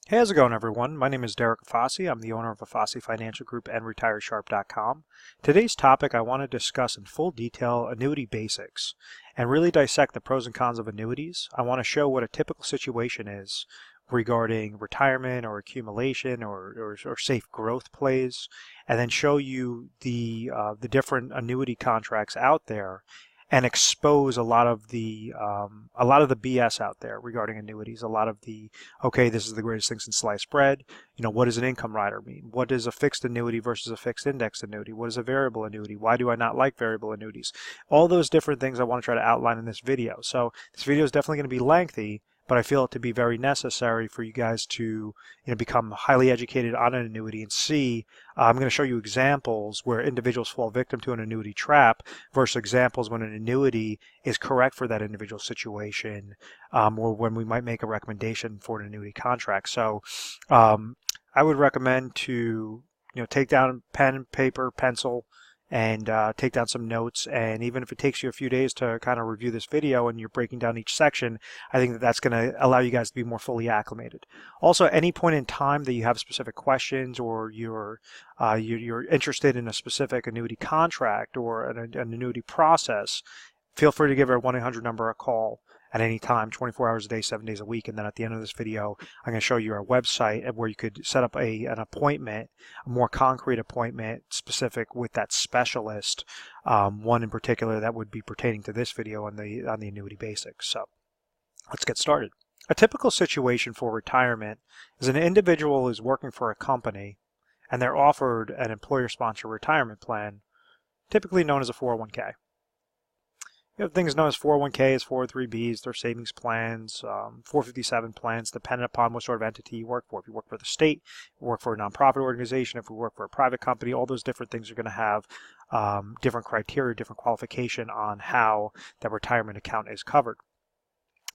Hey, how's it going, everyone? My name is Derek Afasi. I'm the owner of Afasi Financial Group and RetireSharp.com. Today's topic, I want to discuss in full detail annuity basics and really dissect the pros and cons of annuities. I want to show what a typical situation is regarding retirement or accumulation or safe growth plays, and then show you the different annuity contracts out there and expose a lot of the BS out there regarding annuities. A lot of the okay, this is the greatest thing since sliced bread. What does an income rider mean? What is a fixed annuity versus a fixed index annuity? What is a variable annuity? Why do I not like variable annuities? All those different things I want to try to outline in this video. So this video is definitely going to be lengthy, but I feel it to be very necessary for you guys to become highly educated on an annuity and see. I'm going to show you examples where individuals fall victim to an annuity trap versus examples when an annuity is correct for that individual situation, or when we might make a recommendation for an annuity contract. So I would recommend to take down pen, paper, pencil, and take down some notes. And even if it takes you a few days to kind of review this video and you're breaking down each section, I think that that's going to allow you guys to be more fully acclimated. Also, at any point in time that you have specific questions or you're interested in a specific annuity contract or an annuity process, feel free to give our 1-800 number a call at any time, 24 hours a day, 7 days a week. And then at the end of this video, I'm going to show you our website where you could set up an appointment, a more concrete appointment specific with that specialist, one in particular that would be pertaining to this video on the annuity basics. So let's get started. A typical situation for retirement is an individual is working for a company and they're offered an employer-sponsored retirement plan, typically known as a 401k. You have things known as 401ks, 403bs, their savings plans, 457 plans, depending upon what sort of entity you work for. If you work for the state, you work for a nonprofit organization, if you work for a private company, all those different things are going to have different criteria, different qualification on how that retirement account is covered.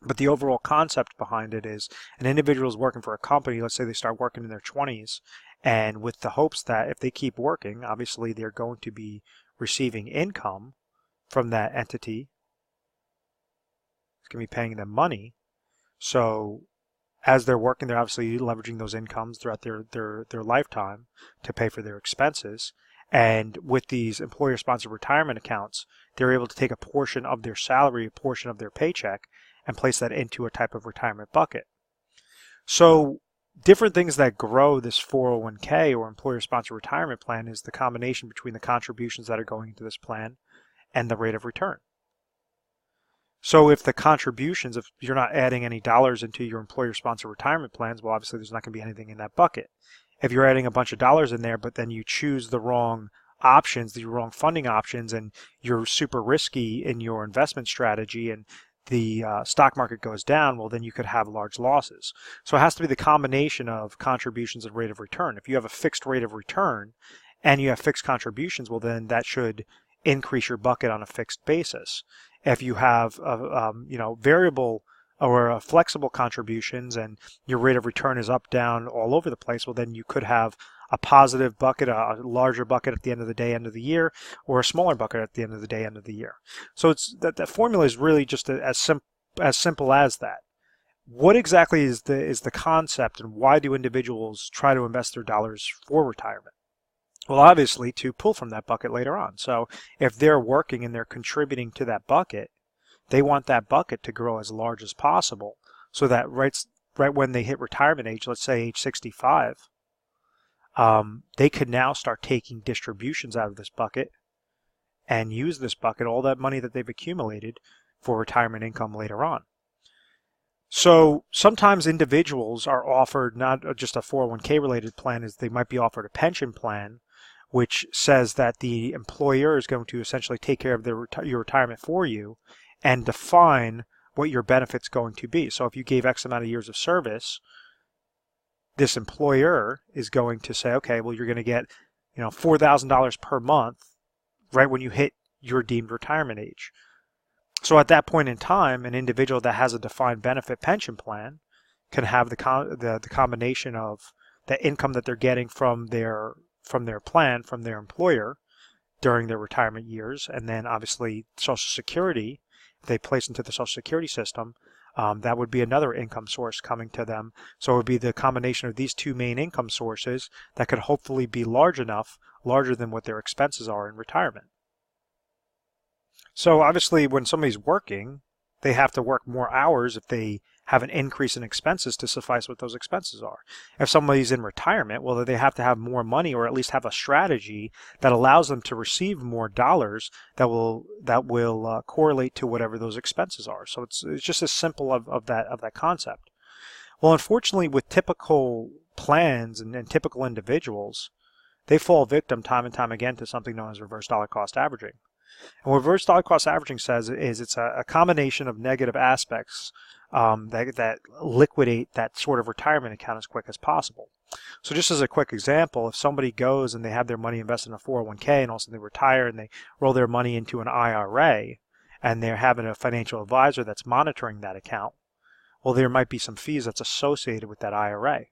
But the overall concept behind it is an individual is working for a company. Let's say they start working in their 20s, and with the hopes that if they keep working, obviously they're going to be receiving income from that entity. It's going to be paying them money. So as they're working, they're obviously leveraging those incomes throughout their lifetime to pay for their expenses. And with these employer-sponsored retirement accounts, they're able to take a portion of their salary, a portion of their paycheck, and place that into a type of retirement bucket. So different things that grow this 401k or employer-sponsored retirement plan is the combination between the contributions that are going into this plan and the rate of return. So if the contributions, if you're not adding any dollars into your employer-sponsored retirement plans, well, obviously there's not going to be anything in that bucket. If you're adding a bunch of dollars in there, but then you choose the wrong options, the wrong funding options, and you're super risky in your investment strategy and the stock market goes down, well, then you could have large losses. So it has to be the combination of contributions and rate of return. If you have a fixed rate of return and you have fixed contributions, well, then that should increase your bucket on a fixed basis. If you have variable or flexible contributions and your rate of return is up, down, all over the place, well, then you could have a positive bucket, a larger bucket at the end of the day, end of the year, or a smaller bucket at the end of the day, end of the year. So it's that formula is really just as simple as that. What exactly is the concept, and why do individuals try to invest their dollars for retirement? Well, obviously to pull from that bucket later on. So if they're working and they're contributing to that bucket, they want that bucket to grow as large as possible so that right when they hit retirement age, let's say age 65, they could now start taking distributions out of this bucket and use this bucket, all that money that they've accumulated, for retirement income later on. So sometimes individuals are offered not just a 401k related plan, as they might be offered a pension plan, which says that the employer is going to essentially take care of your retirement for you and define what your benefit's going to be. So if you gave X amount of years of service, this employer is going to say, okay, well, you're going to get $4,000 per month right when you hit your deemed retirement age. So at that point in time, an individual that has a defined benefit pension plan can have the combination of the income that they're getting from their plan, from their employer during their retirement years, and then obviously Social Security, if they place into the Social Security system, That would be another income source coming to them. So it would be the combination of these two main income sources that could hopefully be larger than what their expenses are in retirement. So obviously when somebody's working, they have to work more hours if they have an increase in expenses to suffice what those expenses are. If somebody's in retirement, well, they have to have more money, or at least have a strategy that allows them to receive more dollars that will correlate to whatever those expenses are. So it's just as simple of that concept. Well, unfortunately, with typical plans and typical individuals, they fall victim time and time again to something known as reverse dollar cost averaging. And what reverse dollar cost averaging says is it's a combination of negative aspects that liquidate that sort of retirement account as quick as possible. So just as a quick example, if somebody goes and they have their money invested in a 401k and also they retire and they roll their money into an IRA and they're having a financial advisor that's monitoring that account, well, there might be some fees that's associated with that IRA.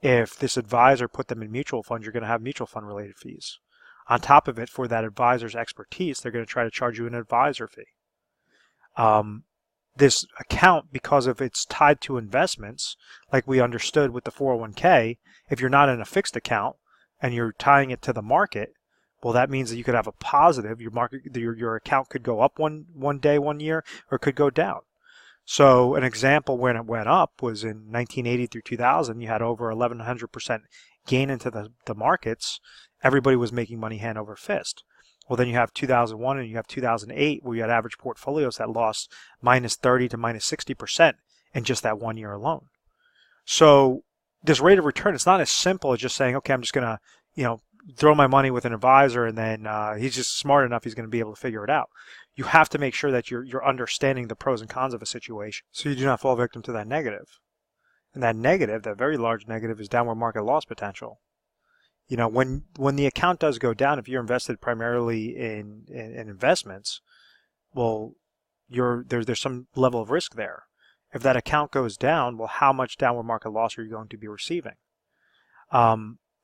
If this advisor put them in mutual funds, you're going to have mutual fund related fees. On top of it, for that advisor's expertise, they're going to try to charge you an advisor fee. This account, because of it's tied to investments, like we understood with the 401k, if you're not in a fixed account and you're tying it to the market, well, that means that you could have a positive. Your account could go up one day, 1 year, or it could go down. So an example when it went up was in 1980 through 2000. You had over 1,100% gain into the markets. Everybody was making money hand over fist. Well, then you have 2001 and you have 2008 where you had average portfolios that lost -30 to -60% in just that 1 year alone. So this rate of return, it's not as simple as just saying, okay, I'm just going to, throw my money with an advisor and then he's just smart enough, he's going to be able to figure it out. You have to make sure that you're understanding the pros and cons of a situation so you do not fall victim to that negative. And that negative, that very large negative, is downward market loss potential. When the account does go down, if you're invested primarily in investments, well, there's some level of risk there. If that account goes down, well, how much downward market loss are you going to be receiving?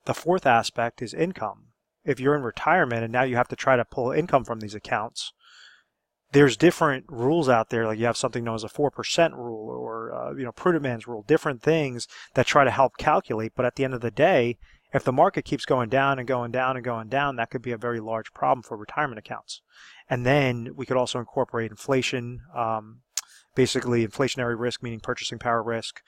The fourth aspect is income. If you're in retirement and now you have to try to pull income from these accounts, there's different rules out there. Like you have something known as a 4% rule or Prudentman's rule, different things that try to help calculate. But at the end of the day, if the market keeps going down and going down and going down, that could be a very large problem for retirement accounts. And then we could also incorporate inflation, basically inflationary risk, meaning purchasing power risk,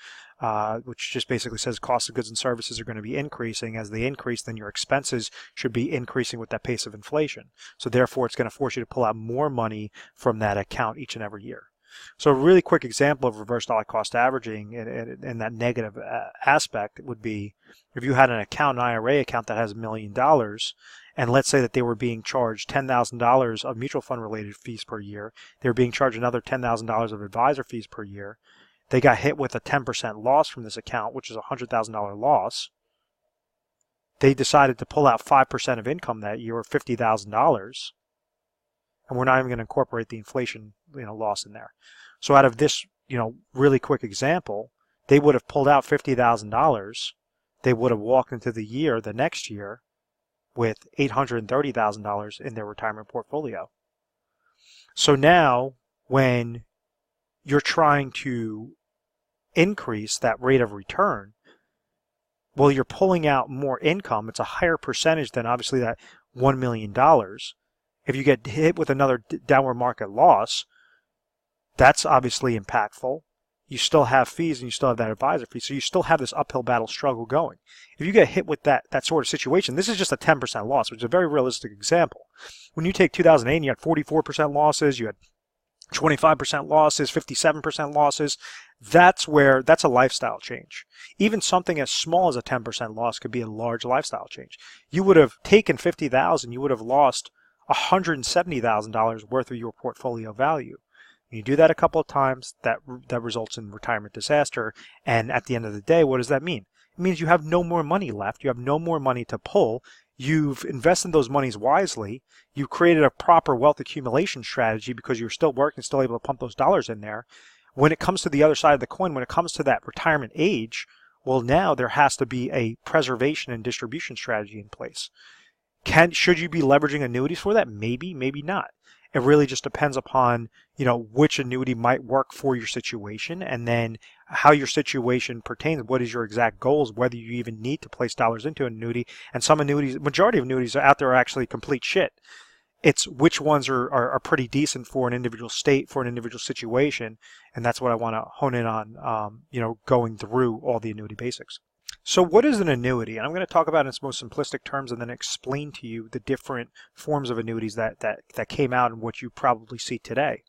which just basically says cost of goods and services are going to be increasing. As they increase, then your expenses should be increasing with that pace of inflation. So therefore, it's going to force you to pull out more money from that account each and every year. So a really quick example of reverse dollar cost averaging and that negative aspect would be if you had an IRA account that has $1 million, and let's say that they were being charged $10,000 of mutual fund related fees per year, they were being charged another $10,000 of advisor fees per year. They got hit with a 10% loss from this account, which is a $100,000 loss. They decided to pull out 5% of income that year, or $50,000. And we're not even going to incorporate the inflation, loss in there. So out of this, really quick example, they would have pulled out $50,000. They would have walked into the next year, with $830,000 in their retirement portfolio. So now, when you're trying to increase that rate of return, well, you're pulling out more income. It's a higher percentage than obviously that $1 million. If you get hit with another downward market loss, that's obviously impactful. You still have fees and you still have that advisor fee, so you still have this uphill battle struggle going. If you get hit with that sort of situation, this is just a 10% loss, which is a very realistic example. When you take 2008 and you had 44% losses, you had 25% losses, 57% losses, that's a lifestyle change. Even something as small as a 10% loss could be a large lifestyle change. You would have taken $50,000, you would have lost $170,000 worth of your portfolio value. You do that a couple of times, that results in retirement disaster. And at the end of the day, what does that mean? It means you have no more money left. You have no more money to pull. You've invested those monies wisely. You created a proper wealth accumulation strategy because you're still working, still able to pump those dollars in there. When it comes to the other side of the coin, when it comes to that retirement age, well, now there has to be a preservation and distribution strategy in place. Should you be leveraging annuities for that? Maybe, maybe not. It really just depends upon, which annuity might work for your situation, and then how your situation pertains. What is your exact goals, whether you even need to place dollars into an annuity. And some annuities, majority of annuities out there are actually complete shit. It's which ones are pretty decent for an individual state, for an individual situation. And that's what I want to hone in on, going through all the annuity basics. So what is an annuity? And I'm going to talk about it in its most simplistic terms and then explain to you the different forms of annuities that came out and what you probably see today.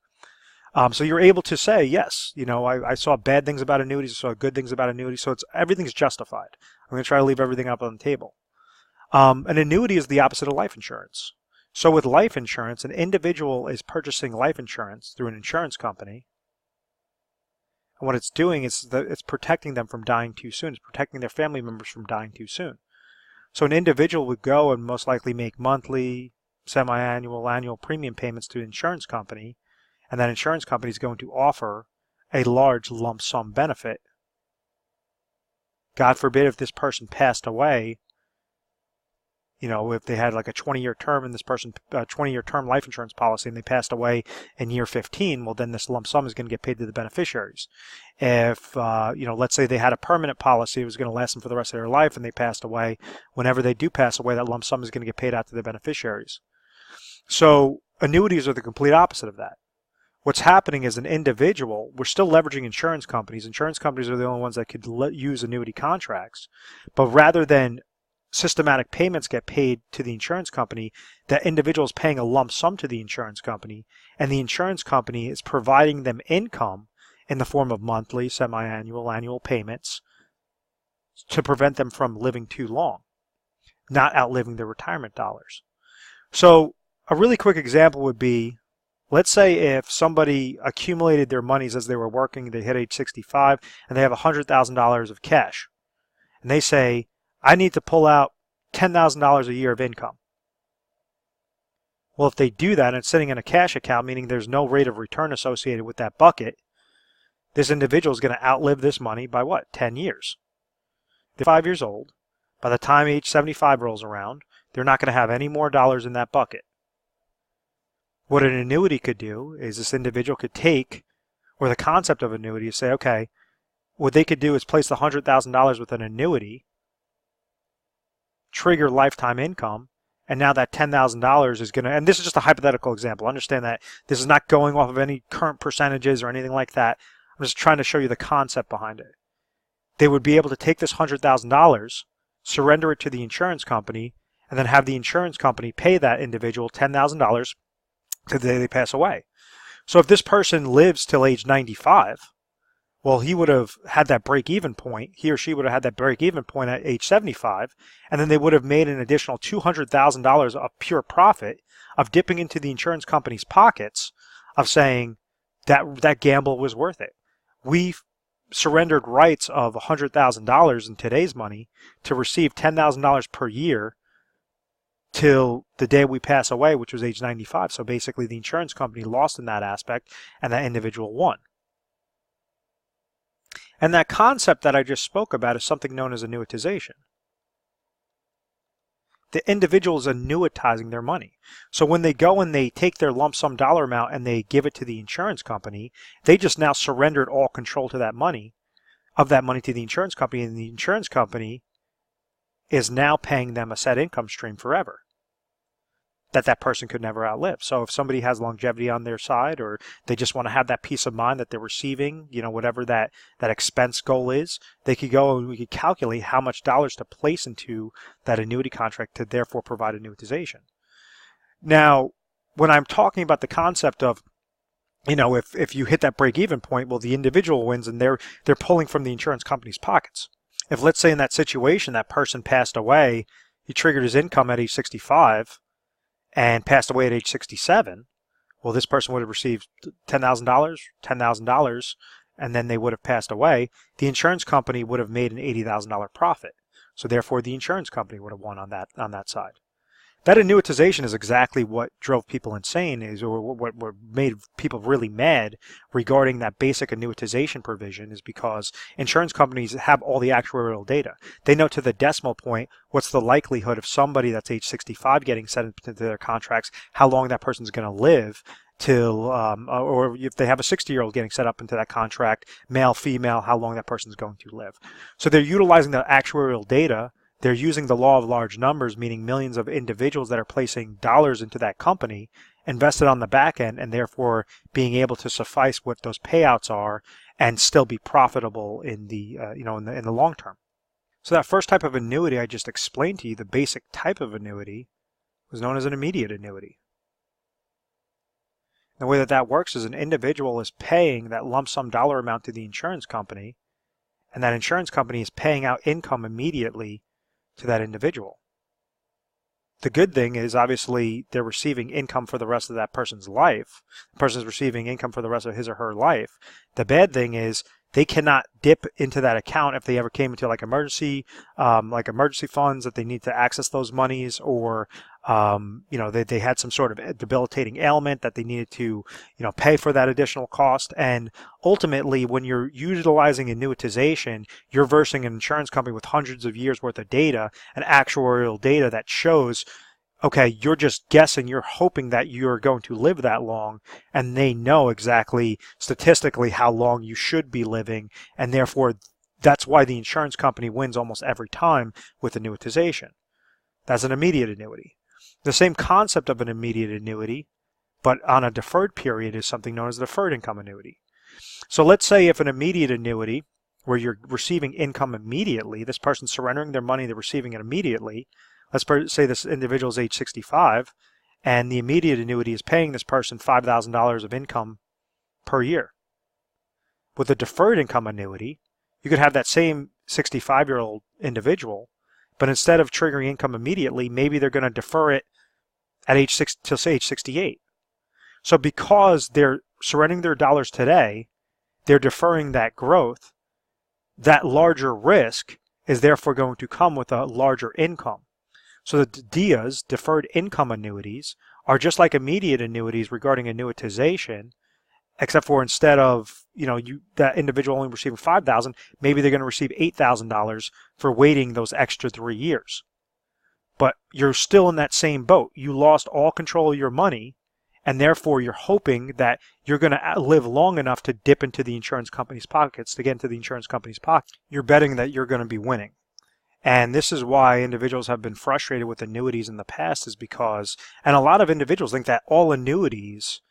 So you're able to say, yes, I saw bad things about annuities, I saw good things about annuities, so everything's justified. I'm going to try to leave everything up on the table. An annuity is the opposite of life insurance. So with life insurance, an individual is purchasing life insurance through an insurance company. And what it's doing is it's protecting them from dying too soon. It's protecting their family members from dying too soon. So an individual would go and most likely make monthly, semi-annual, annual premium payments to an insurance company, and that insurance company is going to offer a large lump sum benefit. God forbid if this person passed away, if they had like a 20-year term and this person, 20-year term life insurance policy, and they passed away in year 15, well, then this lump sum is going to get paid to the beneficiaries. If, let's say they had a permanent policy, it was going to last them for the rest of their life, and they passed away, whenever they do pass away, that lump sum is going to get paid out to the beneficiaries. So annuities are the complete opposite of that. What's happening is an individual, we're still leveraging insurance companies. Insurance companies are the only ones that could use annuity contracts, but rather than systematic payments get paid to the insurance company, that individual is paying a lump sum to the insurance company, and the insurance company is providing them income in the form of monthly, semi-annual, annual payments to prevent them from living too long, not outliving their retirement dollars. So a really quick example would be, let's say if somebody accumulated their monies as they were working, they hit age 65, and they have $100,000 of cash, and they say, I need to pull out $10,000 a year of income. Well, if they do that and it's sitting in a cash account, meaning there's no rate of return associated with that bucket, this individual is going to outlive this money by what? 10 years. They're 5 years old. By the time age 75 rolls around, they're not going to have any more dollars in that bucket. What an annuity could do is this individual could take, or the concept of annuity is say, okay, what they could do is place the $100,000 with an annuity, trigger lifetime income, and now that $10,000 is going to, and this is just a hypothetical example. Understand that this is not going off of any current percentages or anything like that. I'm just trying to show you the concept behind it. They would be able to take this $100,000, surrender it to the insurance company, and then have the insurance company pay that individual $10,000 to the day they pass away. So if this person lives till age 95, well, he would have had that break-even point. He or she would have had that break-even point at age 75, and then they would have made an additional $200,000 of pure profit of dipping into the insurance company's pockets, of saying that gamble was worth it. We surrendered rights of $100,000 in today's money to receive $10,000 per year till the day we pass away, which was age 95. So basically the insurance company lost in that aspect, and that individual won. And that concept that I just spoke about is something known as annuitization. The individual is annuitizing their money. So when they go and they take their lump sum dollar amount and they give it to the insurance company, they just now surrendered all control to that money, of that money to the insurance company, and the insurance company is now paying them a set income stream forever that person could never outlive. So if somebody has longevity on their side, or they just want to have that peace of mind that they're receiving, whatever that expense goal is, they could go and we could calculate how much dollars to place into that annuity contract to therefore provide annuitization. Now, when I'm talking about the concept of, if you hit that break-even point, well, the individual wins and they're pulling from the insurance company's pockets. If, let's say in that situation, that person passed away, he triggered his income at age 65, and passed away at age 67, well, this person would have received $10,000, and then they would have passed away. The insurance company would have made an $80,000 profit. So therefore, the insurance company would have won on that side. That annuitization is exactly what drove people insane, or what made people really mad regarding that basic annuitization provision, is because insurance companies have all the actuarial data. They know to the decimal point what's the likelihood of somebody that's age 65 getting set into their contracts, how long that person's going to live till, or if they have a 60-year-old getting set up into that contract, male, female, how long that person's going to live. So they're utilizing the actuarial data. They're using the law of large numbers, meaning millions of individuals that are placing dollars into that company invested on the back end, and therefore being able to suffice what those payouts are and still be profitable in the in the long term. So that first type of annuity I just explained to you, the basic type of annuity, was known as an immediate annuity. The way that that works is an individual is paying that lump sum dollar amount to the insurance company, and that insurance company is paying out income immediately to that individual. The good thing is, obviously, they're receiving income for the rest of that person's life. The person is receiving income for the rest of his or her life. The bad thing is they cannot dip into that account if they ever came into like emergency funds, that they need to access those monies, or they had some sort of debilitating ailment that they needed to pay for that additional cost. And ultimately, when you're utilizing annuitization, you're versing an insurance company with hundreds of years worth of data and actuarial data that shows, okay, you're just guessing, you're hoping that you're going to live that long, and they know exactly statistically how long you should be living, and therefore that's why the insurance company wins almost every time with annuitization. That's an immediate annuity. The same concept of an immediate annuity, but on a deferred period, is something known as a deferred income annuity. So let's say if an immediate annuity, where you're receiving income immediately, this person's surrendering their money, they're receiving it immediately. Let's say this individual is age 65, and the immediate annuity is paying this person $5,000 of income per year. With a deferred income annuity, you could have that same 65-year-old individual, but instead of triggering income immediately, maybe they're going to defer it at age 6 till say age 68. So because they're surrendering their dollars today, they're deferring that growth. That larger risk is therefore going to come with a larger income. So the DIAs, deferred income annuities, are just like immediate annuities regarding annuitization, except for instead of that individual only receiving $5,000, maybe they're going to receive $8,000 for waiting those extra 3 years. But you're still in that same boat. You lost all control of your money, and therefore you're hoping that you're going to live long enough to dip into the insurance company's pockets, to get into the insurance company's pocket. You're betting that you're going to be winning. And this is why individuals have been frustrated with annuities in the past, is because, and a lot of individuals think that all annuities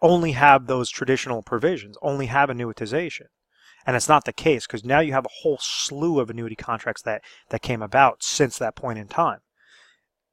only have those traditional provisions, only have annuitization. And it's not the case, because now you have a whole slew of annuity contracts that came about since that point in time.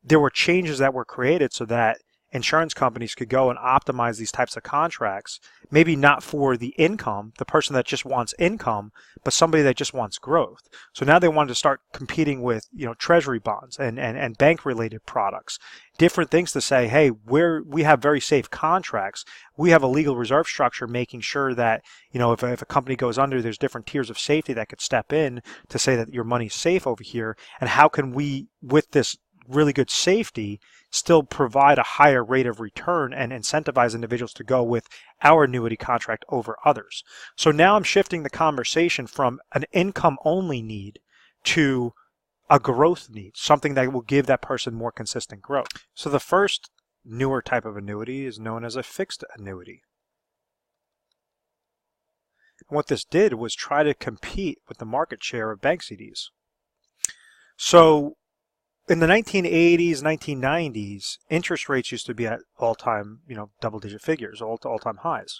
There were changes that were created so that insurance companies could go and optimize these types of contracts, maybe not for the income, the person that just wants income, but somebody that just wants growth. So now they wanted to start competing with treasury bonds and bank related products, different things to say, hey, we have very safe contracts. We have a legal reserve structure making sure that if a company goes under, there's different tiers of safety that could step in to say that your money's safe over here. And how can we, with this really good safety, still provide a higher rate of return and incentivize individuals to go with our annuity contract over others. So now I'm shifting the conversation from an income only need to a growth need, something that will give that person more consistent growth. So the first newer type of annuity is known as a fixed annuity. And what this did was try to compete with the market share of bank CDs. So in the 1980s, 1990s, interest rates used to be at all-time, double-digit figures, all-time highs.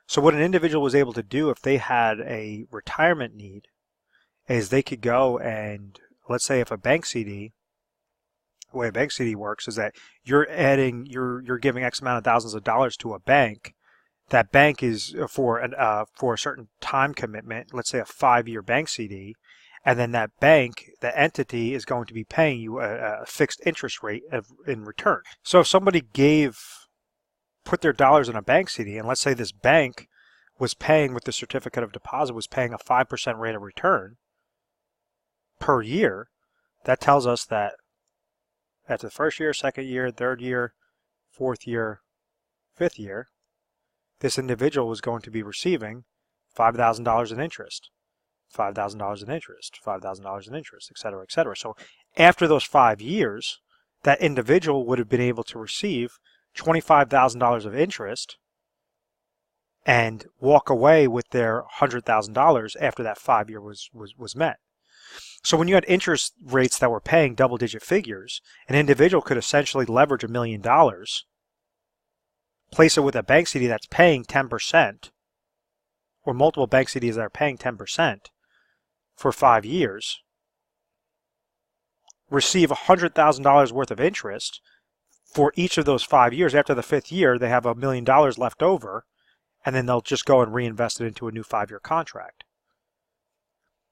So what an individual was able to do if they had a retirement need is they could go and, let's say if a bank CD, the way a bank CD works is that you're giving X amount of thousands of dollars to a bank. That bank is for a certain time commitment, let's say a 5-year bank CD. And then that bank, the entity, is going to be paying you a fixed interest rate in return. So if somebody put their dollars in a bank CD, and let's say this bank was paying with the certificate of deposit, was paying a 5% rate of return per year, that tells us that after the first year, second year, third year, fourth year, fifth year, this individual was going to be receiving $5,000 in interest, $5,000 in interest, $5,000 in interest, et cetera, et cetera. So after those 5 years, that individual would have been able to receive $25,000 of interest and walk away with their $100,000 after that 5 year was met. So when you had interest rates that were paying double-digit figures, an individual could essentially leverage $1 million, place it with a bank CD that's paying 10%, or multiple bank CDs that are paying 10% for 5 years, receive $100,000 worth of interest for each of those 5 years. After the 5th year, they have $1 million left over, and then they'll just go and reinvest it into a new 5-year contract.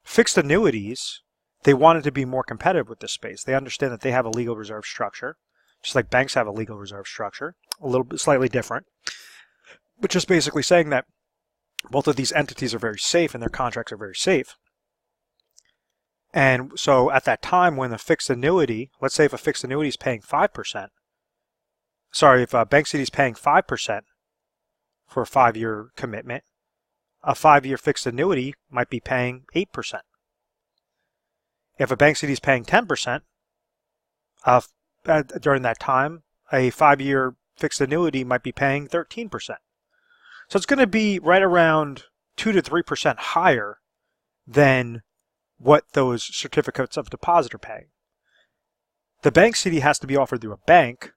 Fixed annuities, they wanted to be more competitive with this space. They understand that they have a legal reserve structure, just like banks have a legal reserve structure, a little bit slightly different, but just basically saying that both of these entities are very safe and their contracts are very safe. And so at that time when a fixed annuity, let's say if a fixed annuity is paying 5%, if a bank CD is paying 5% for a 5-year commitment, a 5-year fixed annuity might be paying 8%. If a bank CD is paying 10%, during that time, a 5-year fixed annuity might be paying 13%. So it's going to be right around 2 to 3% higher than what those certificates of deposit are paying. The bank CD has to be offered through a bank.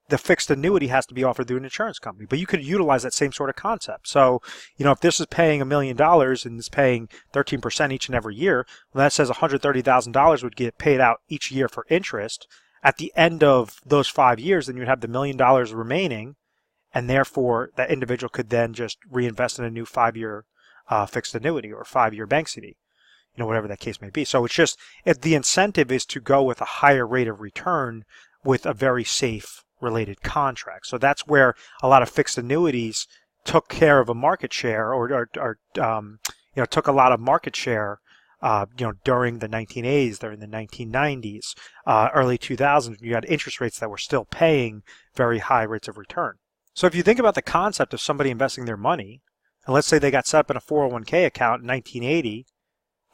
The fixed annuity has to be offered through an insurance company. But you could utilize that same sort of concept. So, if this is paying $1 million and is paying 13% each and every year, well, that says $130,000 would get paid out each year for interest. At the end of those 5 years, then you'd have the $1 million remaining, and therefore that individual could then just reinvest in a new 5-year fixed annuity or 5-year bank CD, whatever that case may be. So it's just, the incentive is to go with a higher rate of return with a very safe related contract. So that's where a lot of fixed annuities took care of a market share, or took a lot of market share, during the 1980s, during the 1990s, early 2000s. You had interest rates that were still paying very high rates of return. So if you think about the concept of somebody investing their money, and let's say they got set up in a 401k account in 1980,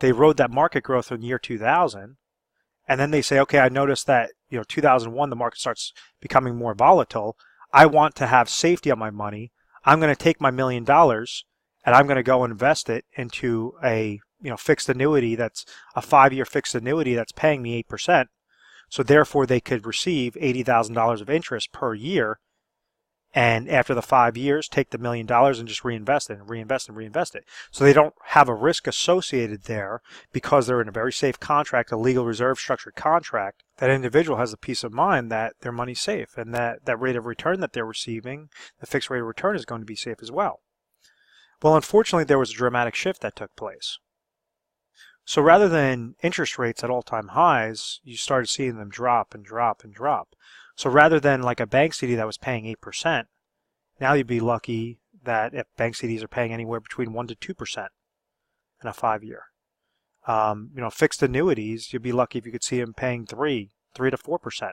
they rode that market growth in the year 2000, and then they say, okay, I noticed that 2001 the market starts becoming more volatile. I want to have safety on my money. I'm going to take my $1 million and I'm going to go invest it into a fixed annuity that's a 5-year fixed annuity that's paying me 8%. So therefore they could receive $80,000 of interest per year. And after the 5 years, take the $1 million and just reinvest it and reinvest and reinvest it. So they don't have a risk associated there because they're in a very safe contract, a legal reserve structured contract. That individual has the peace of mind that their money's safe and that rate of return that they're receiving, the fixed rate of return, is going to be safe as well. Well, unfortunately, there was a dramatic shift that took place. So rather than interest rates at all-time highs, you started seeing them drop and drop and drop. So rather than like a bank CD that was paying 8%, now you'd be lucky that if bank CDs are paying anywhere between 1 to 2% in a 5-year. Fixed annuities, you'd be lucky if you could see them paying 3 to 4%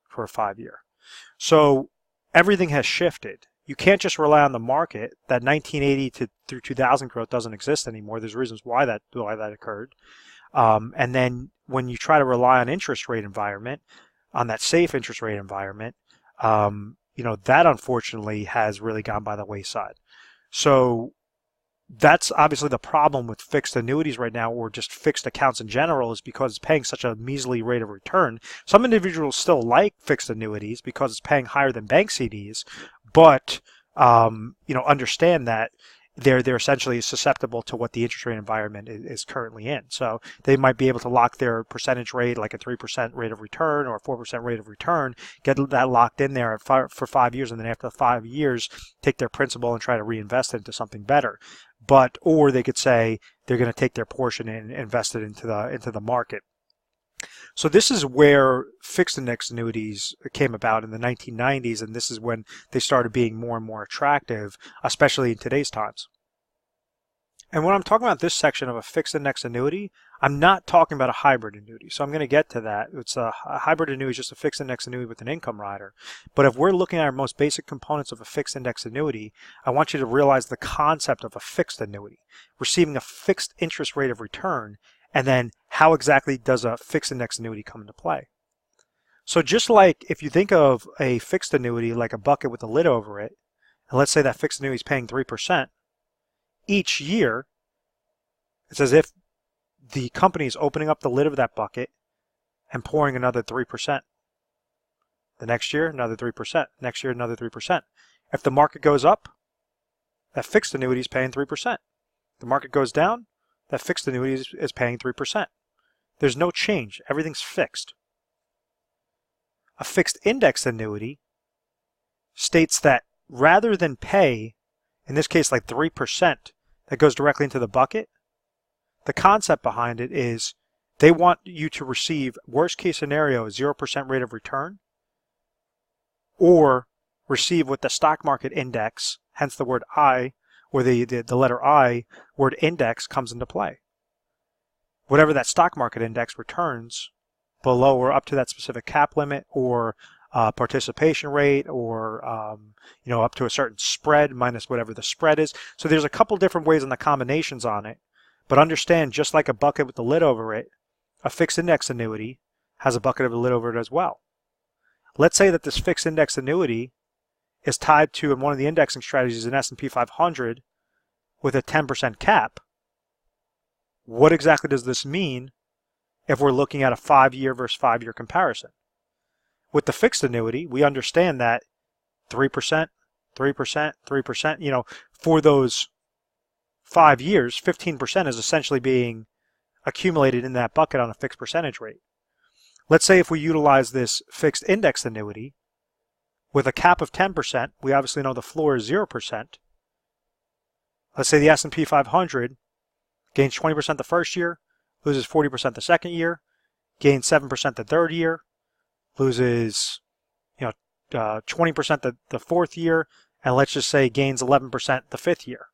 for a 5-year. So everything has shifted. You can't just rely on the market. That 1980 through 2000 growth doesn't exist anymore. There's reasons why that occurred. And then when you try to rely on interest rate environment, on that safe interest rate environment, that unfortunately has really gone by the wayside. So that's obviously the problem with fixed annuities right now, or just fixed accounts in general, is because it's paying such a measly rate of return. Some individuals still like fixed annuities because it's paying higher than bank CDs, but understand that they're essentially susceptible to what the interest rate environment is currently in. So they might be able to lock their percentage rate, like a 3% rate of return or a 4% rate of return, get that locked in there for 5 years, and then after 5 years, take their principal and try to reinvest it into something better. Or they could say they're going to take their portion and invest it into the market. So this is where fixed index annuities came about in the 1990s, and this is when they started being more and more attractive, especially in today's times. And when I'm talking about this section of a fixed index annuity, I'm not talking about a hybrid annuity, so I'm going to get to that. It's a hybrid annuity is just a fixed index annuity with an income rider. But if we're looking at our most basic components of a fixed index annuity, I want you to realize the concept of a fixed annuity, receiving a fixed interest rate of return, and then how exactly does a fixed index annuity come into play. So just like if you think of a fixed annuity like a bucket with a lid over it, and let's say that fixed annuity is paying 3%, each year, it's as if the company is opening up the lid of that bucket and pouring another 3%. The next year, another 3%. Next year, another 3%. If the market goes up, that fixed annuity is paying 3%. The market goes down, that fixed annuity is paying 3%. There's no change. Everything's fixed. A fixed index annuity states that rather than pay, in this case like 3%, that goes directly into the bucket, the concept behind it is they want you to receive, worst case scenario, a 0% rate of return, or receive what the stock market index, hence the word I, or the letter I, word index comes into play. Whatever that stock market index returns below or up to that specific cap limit, or participation rate, or up to a certain spread minus whatever the spread is. So there's a couple different ways on the combinations on it. But understand, just like a bucket with the lid over it, a fixed index annuity has a bucket of a lid over it as well. Let's say that this fixed index annuity is tied to, in one of the indexing strategies, an S&P 500 with a 10% cap. What exactly does this mean if we're looking at a 5-year versus 5-year comparison? With the fixed annuity, we understand that 3%, 3%, 3%, for those 5 years, 15% is essentially being accumulated in that bucket on a fixed percentage rate. Let's say if we utilize this fixed index annuity with a cap of 10%, we obviously know the floor is 0%. Let's say the S&P 500 gains 20% the first year, loses 40% the second year, gains 7% the third year, loses 20% the fourth year, and let's just say gains 11% the fifth year.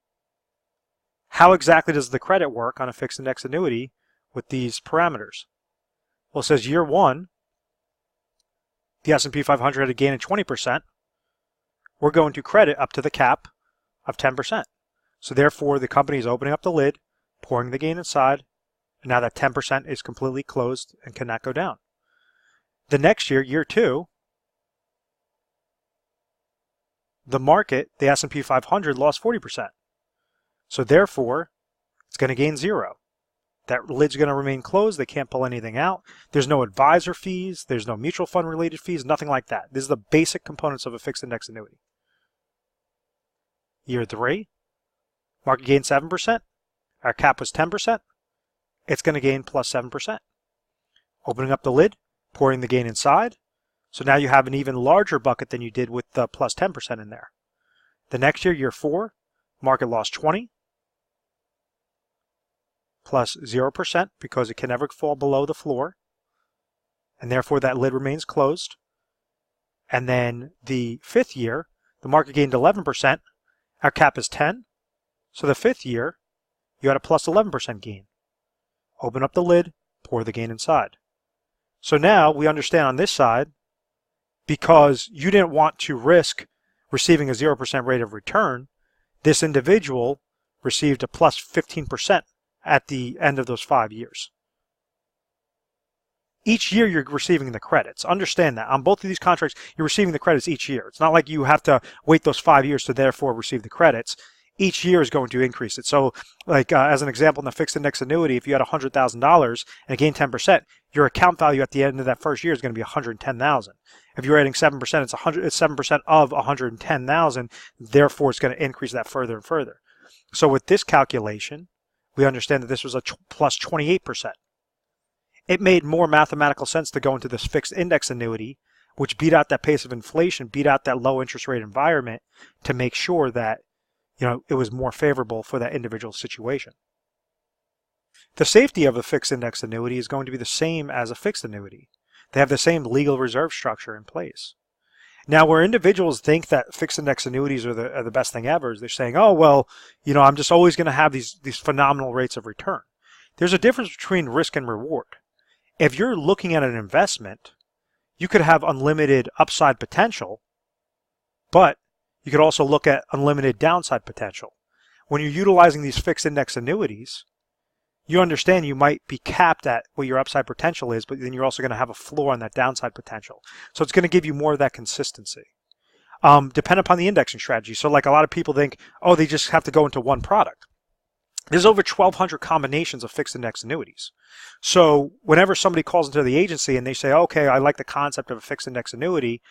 How exactly does the credit work on a fixed index annuity with these parameters? Well, it says year one, the S&P 500 had a gain of 20%. We're going to credit up to the cap of 10%. So therefore, the company is opening up the lid, pouring the gain inside, and now that 10% is completely closed and cannot go down. The next year, year two, the market, the S&P 500, lost 40%. So therefore, it's going to gain 0. That lid's going to remain closed. They can't pull anything out. There's no advisor fees. There's no mutual fund related fees, nothing like that. This is the basic components of a fixed index annuity. Year 3, market gained 7%. Our cap was 10%. It's going to gain plus 7%. Opening up the lid, pouring the gain inside. So now you have an even larger bucket than you did with the plus 10% in there. The next year, year 4, market lost 20. Plus 0% because it can never fall below the floor, and therefore that lid remains closed. And then the fifth year, the market gained 11%. Our cap is 10. So the fifth year, you had a plus 11% gain. Open up the lid, pour the gain inside. So now we understand on this side, because you didn't want to risk receiving a 0% rate of return, this individual received a plus 15% at the end of those 5 years. Each year you're receiving the credits. Understand that. On both of these contracts, you're receiving the credits each year. It's not like you have to wait those 5 years to therefore receive the credits. Each year is going to increase it. So like as an example, in the fixed index annuity, if you had $100,000 and gained 10%, your account value at the end of that first year is going to be $110,000. If you're adding 7%, it's 7% of $110,000. Therefore, it's going to increase that further and further. So with this calculation, we understand that this was a plus 28%. It made more mathematical sense to go into this fixed index annuity, which beat out that pace of inflation, beat out that low interest rate environment, to make sure that it was more favorable for that individual situation. The safety of a fixed index annuity is going to be the same as a fixed annuity. They have the same legal reserve structure in place. Now, where individuals think that fixed index annuities are the best thing ever, is they're saying, oh, well, I'm just always going to have these phenomenal rates of return. There's a difference between risk and reward. If you're looking at an investment, you could have unlimited upside potential, but you could also look at unlimited downside potential. When you're utilizing these fixed index annuities, you understand you might be capped at what your upside potential is, but then you're also going to have a floor on that downside potential. So it's going to give you more of that consistency. Depend upon the indexing strategy. So like a lot of people think, oh, they just have to go into one product. There's over 1,200 combinations of fixed index annuities. So whenever somebody calls into the agency and they say, okay, I like the concept of a fixed index annuity,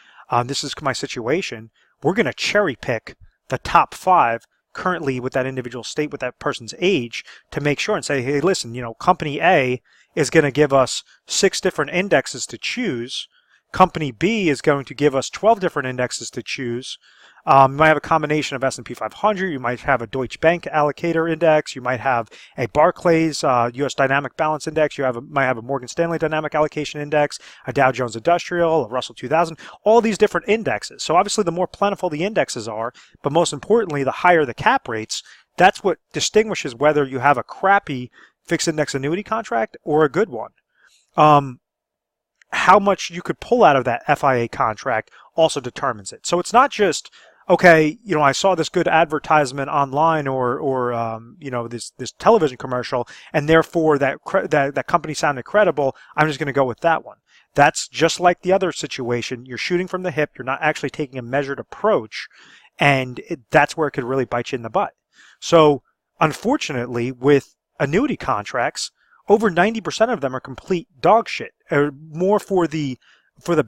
this is my situation, we're going to cherry pick the top 5 currently with that individual state, with that person's age, to make sure and say, hey, listen, company A is going to give us 6 different indexes to choose. Company B is going to give us 12 different indexes to choose. You might have a combination of S&P 500. You might have a Deutsche Bank allocator index. You might have a Barclays U.S. Dynamic Balance Index. You might have a Morgan Stanley Dynamic Allocation Index, a Dow Jones Industrial, a Russell 2000, all these different indexes. So obviously the more plentiful the indexes are, but most importantly, the higher the cap rates, that's what distinguishes whether you have a crappy fixed index annuity contract or a good one. How much you could pull out of that FIA contract also determines it. So it's not just, okay, I saw this good advertisement online or this television commercial, and therefore that company sounded credible, I'm just going to go with that one. That's just like the other situation. You're shooting from the hip. You're not actually taking a measured approach, and that's where it could really bite you in the butt. So unfortunately, with annuity contracts, over 90% of them are complete dog shit, or more for the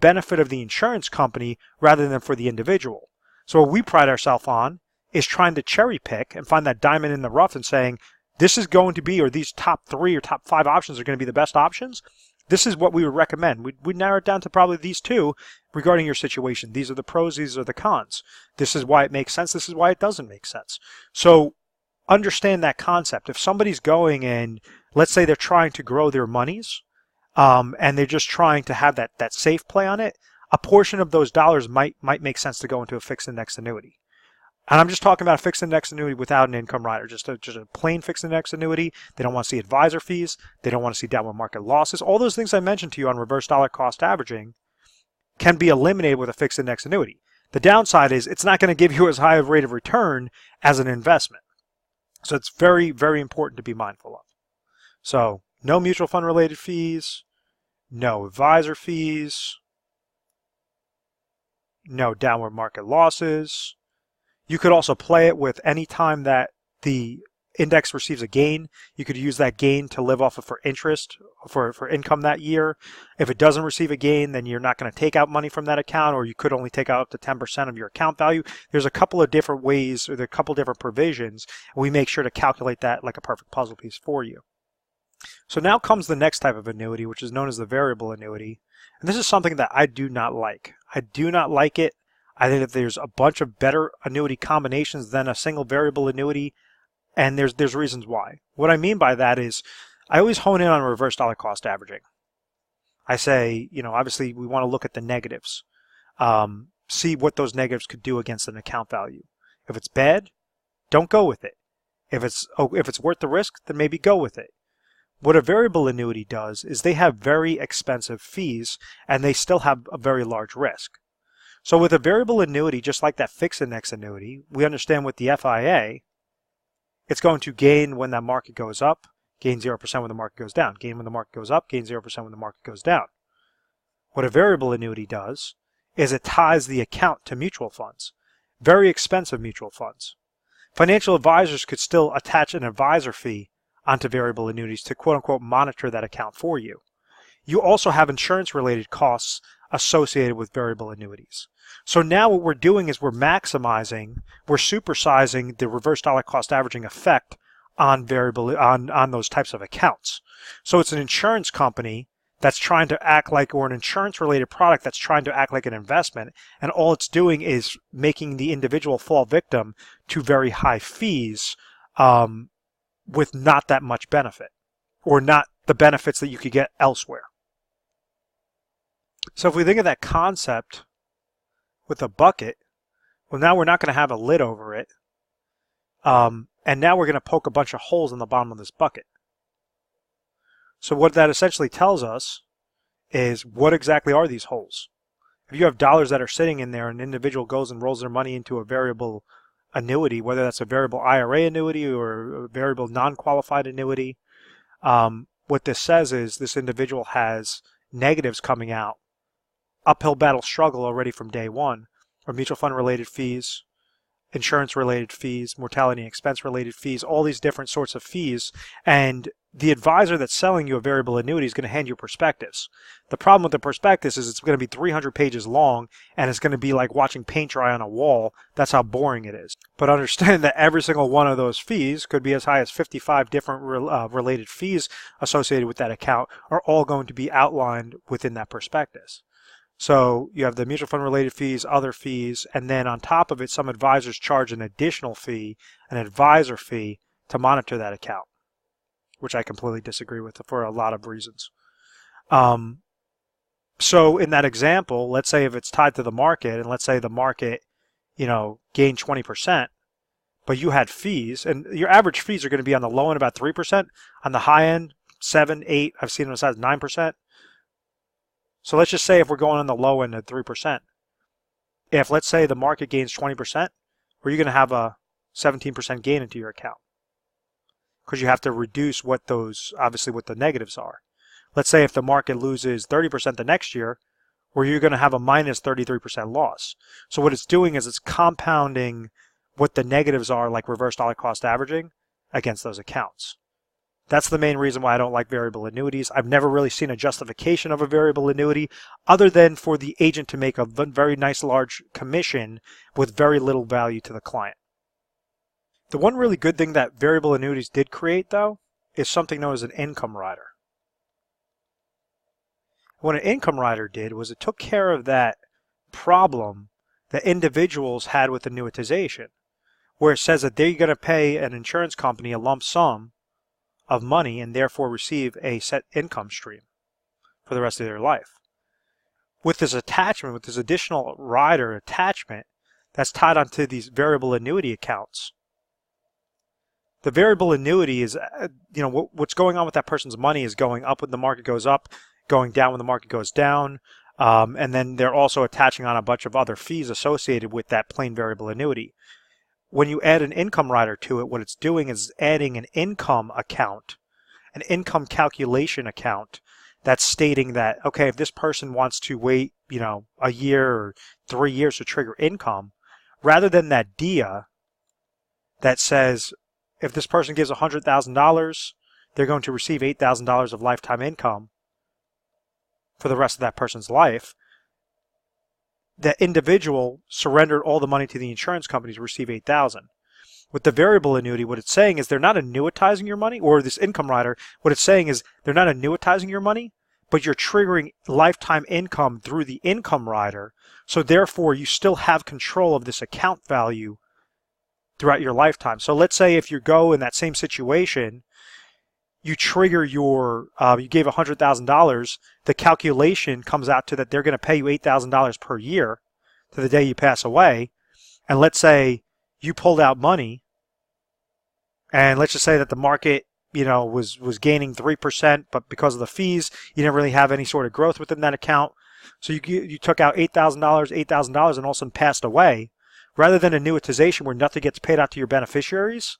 benefit of the insurance company rather than for the individual. So what we pride ourselves on is trying to cherry pick and find that diamond in the rough and saying, this is going to be, or these top 3 or top 5 options are going to be the best options. This is what we would recommend. We'd narrow it down to probably these 2 regarding your situation. These are the pros, these are the cons. This is why it makes sense, this is why it doesn't make sense. So understand that concept. If somebody's going and let's say they're trying to grow their monies, and they're just trying to have that safe play on it, a portion of those dollars might make sense to go into a fixed index annuity. And I'm just talking about a fixed index annuity without an income rider, just a plain fixed index annuity. They don't want to see advisor fees. They don't want to see downward market losses. All those things I mentioned to you on reverse dollar cost averaging can be eliminated with a fixed index annuity. The downside is it's not going to give you as high a rate of return as an investment. So it's very, very important to be mindful of. So no mutual fund related fees, no advisor fees, no downward market losses. You could also play it with any time that the index receives a gain. You could use that gain to live off of for interest, for income that year. If it doesn't receive a gain, then you're not going to take out money from that account, or you could only take out up to 10% of your account value. There's a couple of different ways, or there are a couple of different provisions, and we make sure to calculate that like a perfect puzzle piece for you. So now comes the next type of annuity, which is known as the variable annuity. And this is something that I do not like. I do not like it. I think that there's a bunch of better annuity combinations than a single variable annuity, and there's reasons why. What I mean by that is I always hone in on reverse dollar cost averaging. I say, obviously we want to look at the negatives, see what those negatives could do against an account value. If it's bad, don't go with it. If it's worth the risk, then maybe go with it. What a variable annuity does is they have very expensive fees, and they still have a very large risk. So with a variable annuity, just like that fixed index annuity, we understand with the FIA, it's going to gain when that market goes up, gain 0% when the market goes down, gain when the market goes up, gain 0% when the market goes down. What a variable annuity does is it ties the account to mutual funds, very expensive mutual funds. Financial advisors could still attach an advisor fee onto variable annuities to quote-unquote monitor that account for you. You also have insurance-related costs associated with variable annuities. So now what we're doing is we're supersizing the reverse dollar cost averaging effect on those types of accounts. So it's an insurance company that's trying to act like, or an insurance-related product that's trying to act like an investment, and all it's doing is making the individual fall victim to very high fees with not that much benefit, or not the benefits that you could get elsewhere. So if we think of that concept with a bucket, well, now we're not going to have a lid over it, and now we're going to poke a bunch of holes in the bottom of this bucket. So what that essentially tells us is what exactly are these holes? If you have dollars that are sitting in there and an individual goes and rolls their money into a variable annuity, whether that's a variable IRA annuity or a variable non-qualified annuity, what this says is this individual has negatives coming out, uphill battle struggle already from day one, or mutual fund related fees, insurance related fees, mortality and expense related fees, all these different sorts of fees. And the advisor that's selling you a variable annuity is going to hand you prospectus. The problem with the prospectus is it's going to be 300 pages long, and it's going to be like watching paint dry on a wall. That's how boring it is. But understand that every single one of those fees could be as high as 55 different related fees associated with that account, are all going to be outlined within that prospectus. So you have the mutual fund related fees, other fees, and then on top of it, some advisors charge an additional fee, an advisor fee, to monitor that account, which I completely disagree with for a lot of reasons. So in that example, let's say if it's tied to the market, and let's say the market, gained 20%, but you had fees, and your average fees are going to be on the low end about 3%, on the high end 7, 8. I've seen them as 9%. So let's just say if we're going on the low end at 3%, if let's say the market gains 20%, were you going to have a 17% gain into your account? Because you have to reduce what the negatives are. Let's say if the market loses 30% the next year, where you're going to have a minus 33% loss. So what it's doing is it's compounding what the negatives are, like reverse dollar cost averaging, against those accounts. That's the main reason why I don't like variable annuities. I've never really seen a justification of a variable annuity other than for the agent to make a very nice large commission with very little value to the client. The one really good thing that variable annuities did create, though, is something known as an income rider. What an income rider did was it took care of that problem that individuals had with annuitization, where it says that they're going to pay an insurance company a lump sum of money and therefore receive a set income stream for the rest of their life. With this attachment, with this additional rider attachment that's tied onto these variable annuity accounts, the variable annuity is, what's going on with that person's money is going up when the market goes up, going down when the market goes down, and then they're also attaching on a bunch of other fees associated with that plain variable annuity. When you add an income rider to it, what it's doing is adding an income account, an income calculation account that's stating that, okay, if this person wants to wait, a year or 3 years to trigger income, rather than that DIA that says if this person gives $100,000, they're going to receive $8,000 of lifetime income for the rest of that person's life, that individual surrendered all the money to the insurance company to receive $8,000. With the variable annuity, what it's saying is they're not annuitizing your money, or this income rider, what it's saying is they're not annuitizing your money, but you're triggering lifetime income through the income rider. So therefore, you still have control of this account value throughout your lifetime. So let's say if you go in that same situation, you trigger you gave $100,000, the calculation comes out to that they're going to pay you $8,000 per year to the day you pass away. And let's say you pulled out money, and let's just say that the market, was gaining 3%, but because of the fees, you didn't really have any sort of growth within that account. So you took out $8,000, and all of a sudden passed away. Rather than annuitization where nothing gets paid out to your beneficiaries,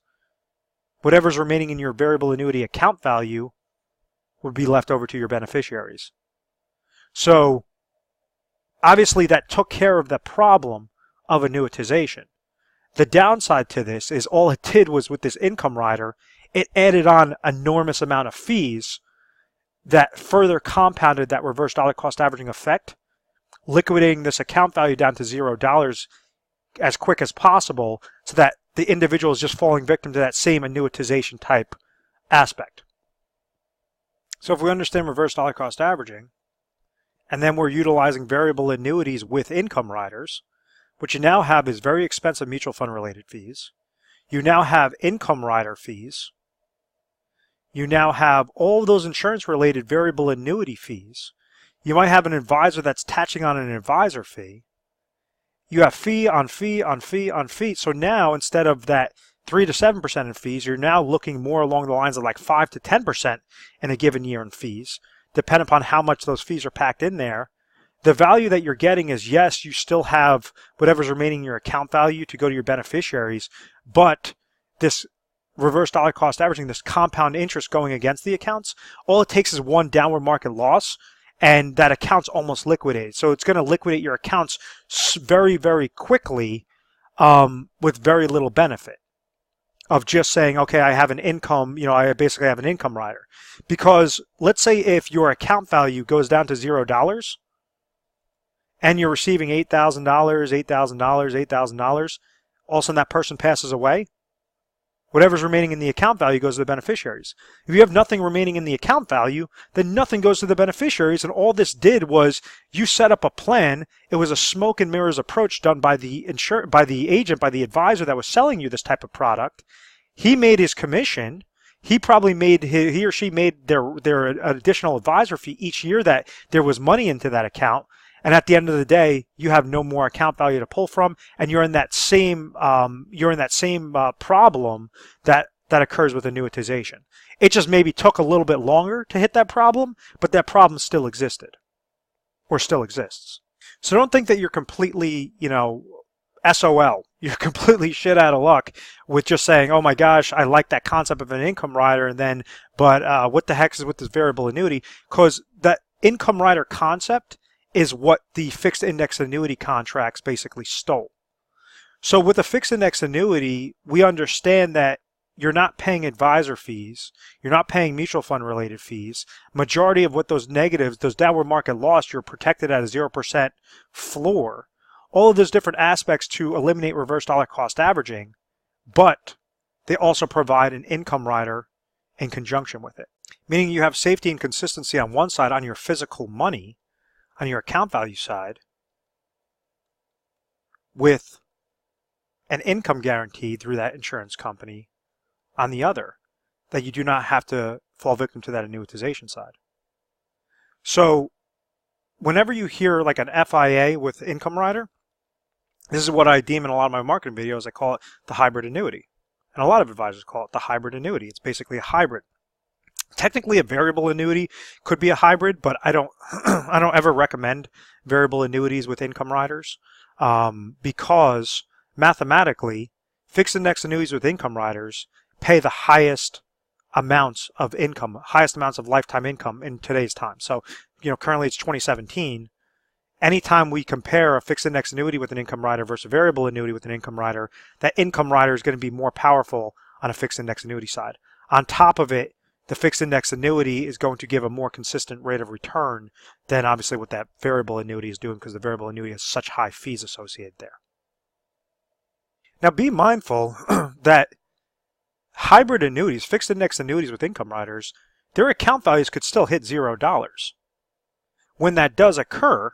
whatever's remaining in your variable annuity account value would be left over to your beneficiaries. So obviously that took care of the problem of annuitization. The downside to this is all it did was with this income rider, it added on enormous amount of fees that further compounded that reverse dollar cost averaging effect, liquidating this account value down to $0 as quick as possible so that the individual is just falling victim to that same annuitization type aspect. So if we understand reverse dollar cost averaging, and then we're utilizing variable annuities with income riders, what you now have is very expensive mutual fund related fees. You now have income rider fees. You now have all of those insurance related variable annuity fees. You might have an advisor that's attaching on an advisor fee. You have fee on fee on fee on fee. So now instead of that 3 to 7% in fees, you're now looking more along the lines of like 5 to 10% in a given year in fees, depending upon how much those fees are packed in there. The value that you're getting is, yes, you still have whatever's remaining in your account value to go to your beneficiaries, but this reverse dollar cost averaging, this compound interest going against the accounts, all it takes is one downward market loss, and that account's almost liquidated. So it's going to liquidate your accounts very, very quickly with very little benefit of just saying, okay, I have an income, I basically have an income rider. Because let's say if your account value goes down to $0 and you're receiving $8,000, $8,000, $8,000, all of a sudden that person passes away, whatever's remaining in the account value goes to the beneficiaries. If you have nothing remaining in the account value, then nothing goes to the beneficiaries, and all this did was you set up a plan. It was a smoke and mirrors approach done by the agent, by the advisor that was selling you this type of product. He made his commission. He probably he or she made their additional advisor fee each year that there was money into that account. And at the end of the day, you have no more account value to pull from, and you're in that same problem that occurs with annuitization. It just maybe took a little bit longer to hit that problem, but that problem still existed, or still exists. So don't think that you're completely, SOL. You're completely shit out of luck with just saying, oh my gosh, I like that concept of an income rider, but what the heck is with this variable annuity? Because that income rider concept is what the fixed index annuity contracts basically stole. So with a fixed index annuity, we understand that you're not paying advisor fees, you're not paying mutual fund related fees. Majority of what those negatives, those downward market loss, you're protected at a 0% floor. All of those different aspects to eliminate reverse dollar cost averaging, but they also provide an income rider in conjunction with it. Meaning you have safety and consistency on one side on your physical money, on your account value side, with an income guarantee through that insurance company on the other, that you do not have to fall victim to that annuitization side. So whenever you hear like an FIA with income rider, this is what I deem in a lot of my marketing videos. I call it the hybrid annuity. And a lot of advisors call it the hybrid annuity. It's basically a hybrid. Technically, a variable annuity could be a hybrid, but I don't ever recommend variable annuities with income riders because mathematically, fixed index annuities with income riders pay the highest amounts of income, highest amounts of lifetime income in today's time. So, currently it's 2017. Anytime we compare a fixed index annuity with an income rider versus a variable annuity with an income rider, that income rider is going to be more powerful on a fixed index annuity side. On top of it, the fixed index annuity is going to give a more consistent rate of return than obviously what that variable annuity is doing, because the variable annuity has such high fees associated there. Now be mindful that hybrid annuities, fixed index annuities with income riders, their account values could still hit $0. When that does occur,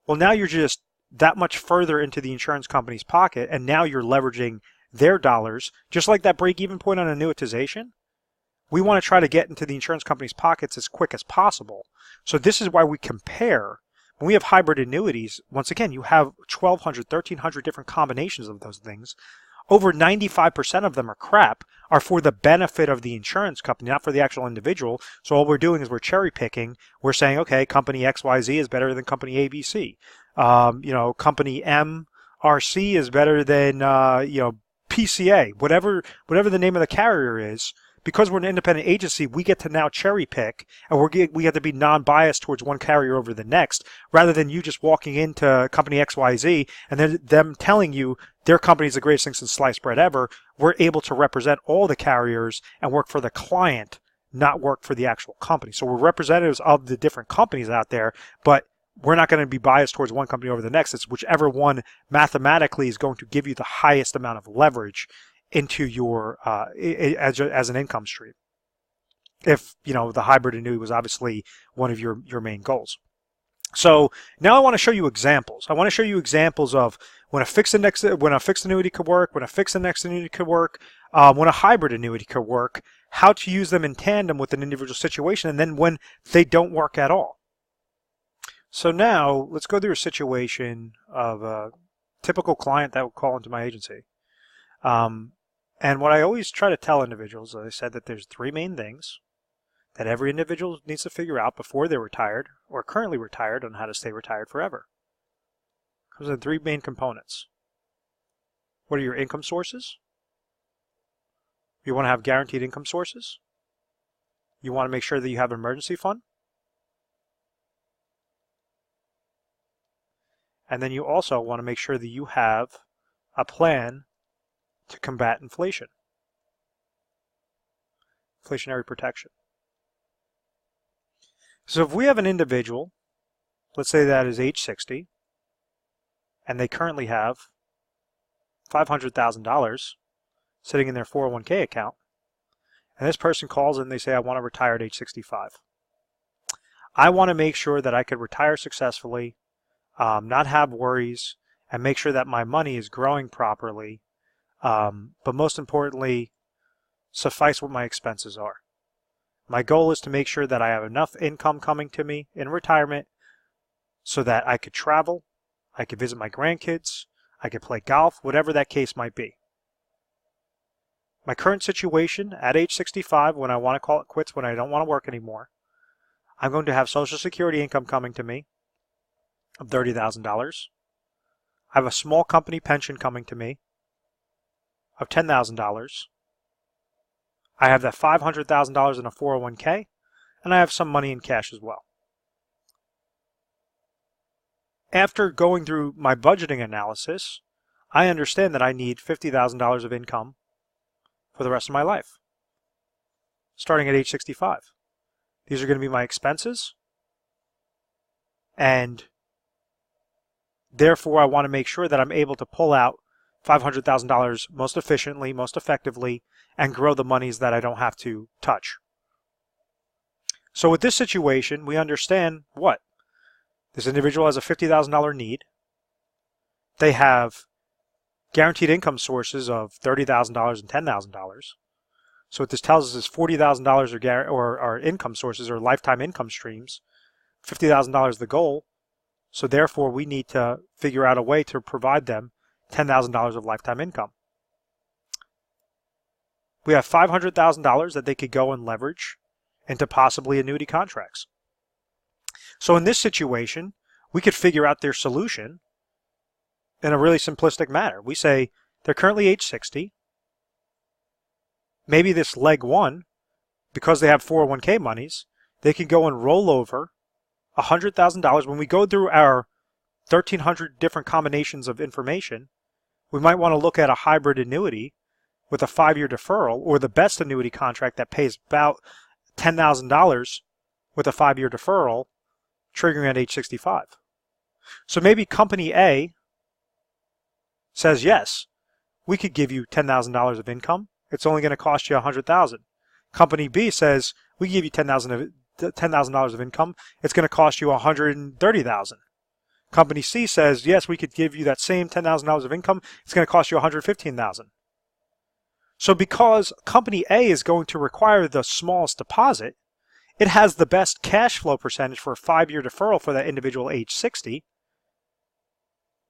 well, now you're just that much further into the insurance company's pocket, and now you're leveraging their dollars, just like that break-even point on annuitization. We want to try to get into the insurance company's pockets as quick as possible. So this is why we compare. When we have hybrid annuities, once again, you have 1,200, 1,300 different combinations of those things. Over 95% of them are crap, are for the benefit of the insurance company, not for the actual individual. So all we're doing is we're cherry picking. We're saying, okay, company XYZ is better than company ABC. Company MRC is better than, PCA, whatever the name of the carrier is. Because we're an independent agency, we get to now cherry pick, and we get to be non-biased towards one carrier over the next, rather than you just walking into company XYZ and then them telling you their company is the greatest thing since sliced bread ever. We're able to represent all the carriers and work for the client, not work for the actual company. So we're representatives of the different companies out there, but we're not going to be biased towards one company over the next. It's whichever one mathematically is going to give you the highest amount of leverage into your as an income stream. If the hybrid annuity was obviously one of your main goals. So now I want to show you examples. I want to show you examples of when a fixed annuity could work, when a fixed index annuity could work, when a hybrid annuity could work, how to use them in tandem with an individual situation, and then when they don't work at all. So now let's go through a situation of a typical client that would call into my agency. And what I always try to tell individuals, as I said, that there's three main things that every individual needs to figure out before they're retired or currently retired on how to stay retired forever. Those are the three main components. What are your income sources? You want to have guaranteed income sources. You want to make sure that you have an emergency fund. And then you also want to make sure that you have a plan to combat inflation, inflationary protection. So if we have an individual, let's say that is age 60, and they currently have $500,000 sitting in their 401k account, and this person calls and they say, I want to retire at age 65. I want to make sure that I could retire successfully, not have worries, and make sure that my money is growing properly, but most importantly, suffice what my expenses are. My goal is to make sure that I have enough income coming to me in retirement so that I could travel, I could visit my grandkids, I could play golf, whatever that case might be. My current situation at age 65, when I want to call it quits, when I don't want to work anymore, I'm going to have Social Security income coming to me of $30,000. I have a small company pension coming to me of $10,000. I have that $500,000 in a 401k, and I have some money in cash as well. After going through my budgeting analysis, I understand that I need $50,000 of income for the rest of my life, starting at age 65. These are going to be my expenses, and therefore I want to make sure that I'm able to pull out $500,000 most efficiently, most effectively, and grow the monies that I don't have to touch. So with this situation, we understand what? This individual has a $50,000 need. They have guaranteed income sources of $30,000 and $10,000. So what this tells us is $40,000 or income sources or lifetime income streams. $50,000 is the goal. So therefore, we need to figure out a way to provide them $10,000 of lifetime income. We have $500,000 that they could go and leverage into possibly annuity contracts. So in this situation, we could figure out their solution in a really simplistic manner. We say they're currently age 60. Maybe this leg one, because they have 401k monies, they can go and roll over $100,000. When we go through our 1,300 different combinations of information, we might want to look at a hybrid annuity with a 5-year deferral, or the best annuity contract that pays about $10,000 with a 5-year deferral, triggering at age 65. So maybe company A says, yes, we could give you $10,000 of income. It's only going to cost you $100,000. Company B says, we give you $10,000 of income. It's going to cost you $130,000. Company C says, yes, we could give you that same $10,000 of income. It's going to cost you $115,000. So because company A is going to require the smallest deposit, it has the best cash flow percentage for a 5-year deferral for that individual age 60.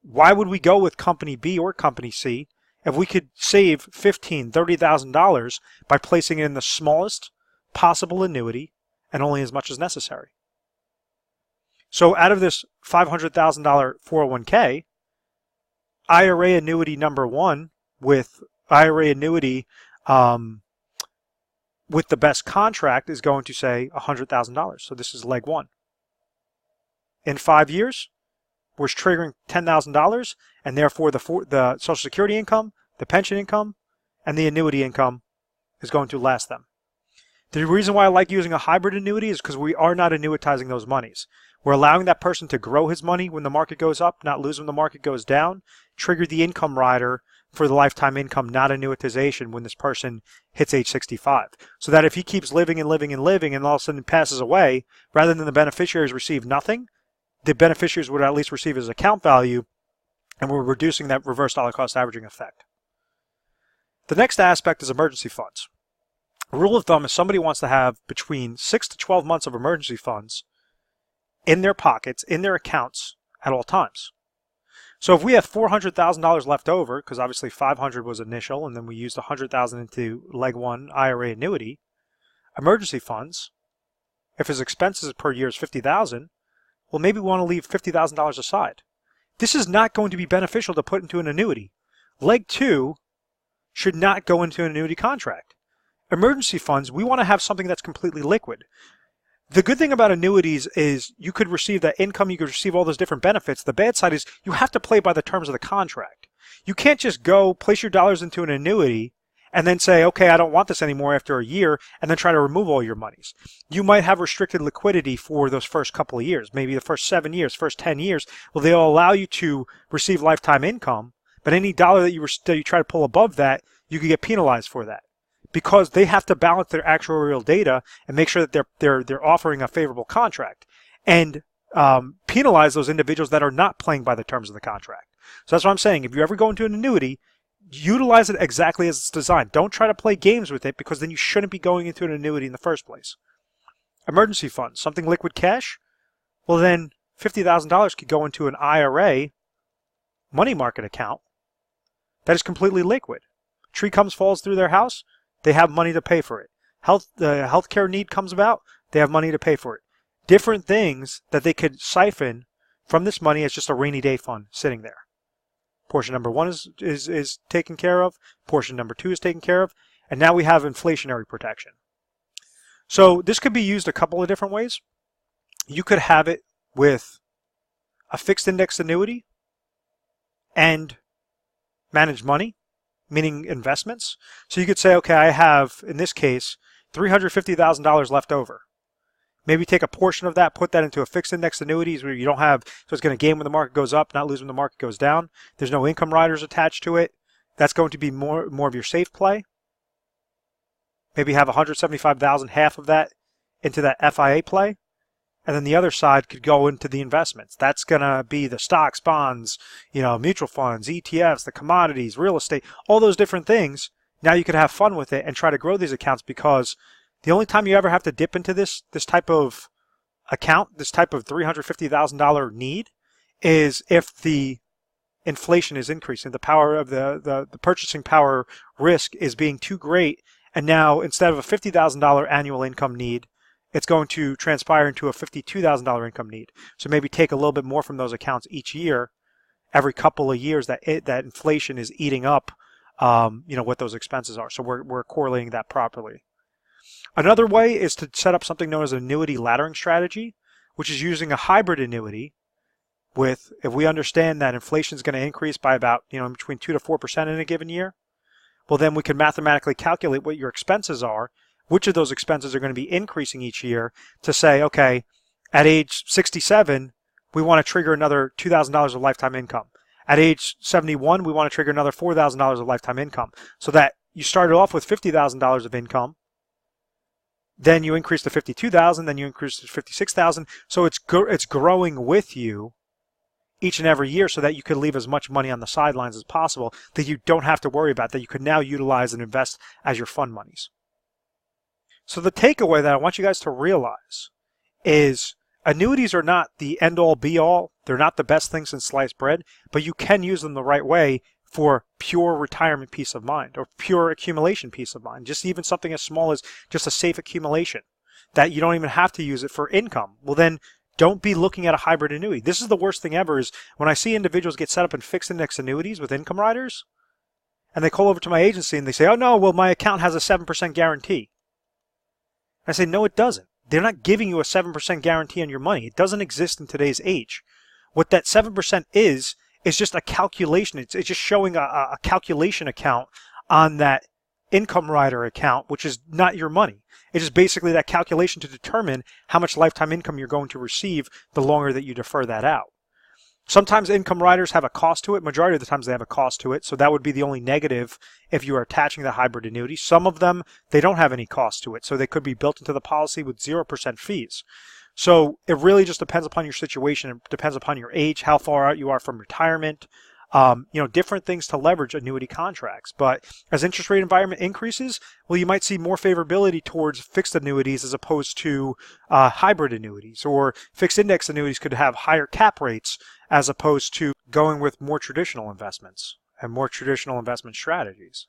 Why would we go with company B or company C if we could save $15,000, $30,000 by placing it in the smallest possible annuity and only as much as necessary? So out of this $500,000 401k, IRA annuity number one with IRA annuity with the best contract is going to say $100,000. So this is leg one. In 5 years, we're triggering $10,000, and therefore the Social Security income, the pension income, and the annuity income is going to last them. The reason why I like using a hybrid annuity is because we are not annuitizing those monies. We're allowing that person to grow his money when the market goes up, not lose when the market goes down, trigger the income rider for the lifetime income, not annuitization, when this person hits age 65. So that if he keeps living and living and living and all of a sudden passes away, rather than the beneficiaries receive nothing, the beneficiaries would at least receive his account value, and we're reducing that reverse dollar cost averaging effect. The next aspect is emergency funds. A rule of thumb is somebody wants to have between 6 to 12 months of emergency funds in their pockets, in their accounts at all times. So if we have $400,000 left over, because obviously 500 was initial, and then we used 100,000 into leg one IRA annuity, emergency funds, if his expenses per year is 50,000, well, maybe we want to leave $50,000 aside. This is not going to be beneficial to put into an annuity. Leg two should not go into an annuity contract. Emergency funds, we want to have something that's completely liquid. The good thing about annuities is you could receive that income, you could receive all those different benefits. The bad side is you have to play by the terms of the contract. You can't just go place your dollars into an annuity and then say, okay, I don't want this anymore after a year, and then try to remove all your monies. You might have restricted liquidity for those first couple of years, maybe the first 7 years, first 10 years. Well, they'll allow you to receive lifetime income, but any dollar that you try to pull above that, you could get penalized for that, because they have to balance their actuarial data and make sure that they're offering a favorable contract, and penalize those individuals that are not playing by the terms of the contract. So that's what I'm saying. If you ever go into an annuity, utilize it exactly as it's designed. Don't try to play games with it, because then you shouldn't be going into an annuity in the first place. Emergency funds, something liquid cash, well then $50,000 could go into an IRA money market account that is completely liquid. Tree comes, falls through their house, they have money to pay for it. Healthcare need comes about, they have money to pay for it. Different things that they could siphon from this money as just a rainy day fund sitting there. Portion number one is taken care of, portion number two is taken care of, and now we have inflationary protection. So this could be used a couple of different ways. You could have it with a fixed index annuity and managed money, meaning investments. So you could say, okay, I have, in this case, $350,000 left over. Maybe take a portion of that, put that into a fixed index annuities where you don't have, so it's going to gain when the market goes up, not lose when the market goes down. There's no income riders attached to it. That's going to be more of your safe play. Maybe have $175,000, half of that, into that FIA play. And then the other side could go into the investments. That's going to be the stocks, bonds, mutual funds, ETFs, the commodities, real estate, all those different things. Now you could have fun with it and try to grow these accounts, because the only time you ever have to dip into this type of account, this type of $350,000 need, is if the inflation is increasing. The power of the purchasing power risk is being too great, and now instead of a $50,000 annual income need, it's going to transpire into a $52,000 income need. So maybe take a little bit more from those accounts each year, every couple of years that inflation is eating up, what those expenses are. So we're correlating that properly. Another way is to set up something known as an annuity laddering strategy, which is using a hybrid annuity with, if we understand that inflation is going to increase by about, between 2 to 4% in a given year, well, then we can mathematically calculate what your expenses are, which of those expenses are going to be increasing each year, to say, okay, at age 67, we want to trigger another $2,000 of lifetime income. At age 71, we want to trigger another $4,000 of lifetime income. So that you started off with $50,000 of income, then you increase to $52,000, then you increase to $56,000. So it's growing with you each and every year, so that you could leave as much money on the sidelines as possible that you don't have to worry about, that you could now utilize and invest as your fund monies. So the takeaway that I want you guys to realize is annuities are not the end-all be-all. They're not the best thing since sliced bread, but you can use them the right way for pure retirement peace of mind, or pure accumulation peace of mind. Just even something as small as just a safe accumulation, that you don't even have to use it for income. Well, then don't be looking at a hybrid annuity. This is the worst thing ever, is when I see individuals get set up in fixed index annuities with income riders, and they call over to my agency and they say, oh no, well, my account has a 7% guarantee. I say, no, it doesn't. They're not giving you a 7% guarantee on your money. It doesn't exist in today's age. What that 7% is just a calculation. It's just showing a calculation account on that income rider account, which is not your money. It is basically that calculation to determine how much lifetime income you're going to receive the longer that you defer that out. Sometimes income riders have a cost to it. Majority of the times they have a cost to it. So that would be the only negative if you are attaching the hybrid annuity. Some of them, they don't have any cost to it. So they could be built into the policy with 0% fees. So it really just depends upon your situation. It depends upon your age, how far out you are from retirement, different things to leverage annuity contracts. But as interest rate environment increases, well, you might see more favorability towards fixed annuities as opposed to hybrid annuities, or fixed index annuities could have higher cap rates as opposed to going with more traditional investments and more traditional investment strategies.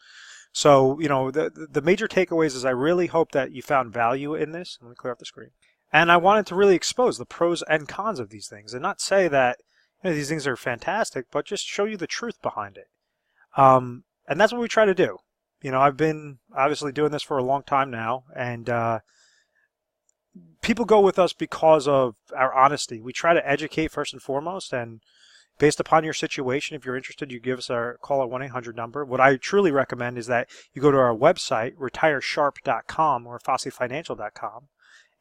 So, the major takeaways is I really hope that you found value in this. Let me clear up the screen. And I wanted to really expose the pros and cons of these things and not say that these things are fantastic, but just show you the truth behind it. And that's what we try to do. I've been obviously doing this for a long time now, and people go with us because of our honesty. We try to educate first and foremost, and based upon your situation, if you're interested, you give us our call, our 1-800 number. What I truly recommend is that you go to our website, retiresharp.com or fossilfinancial.com,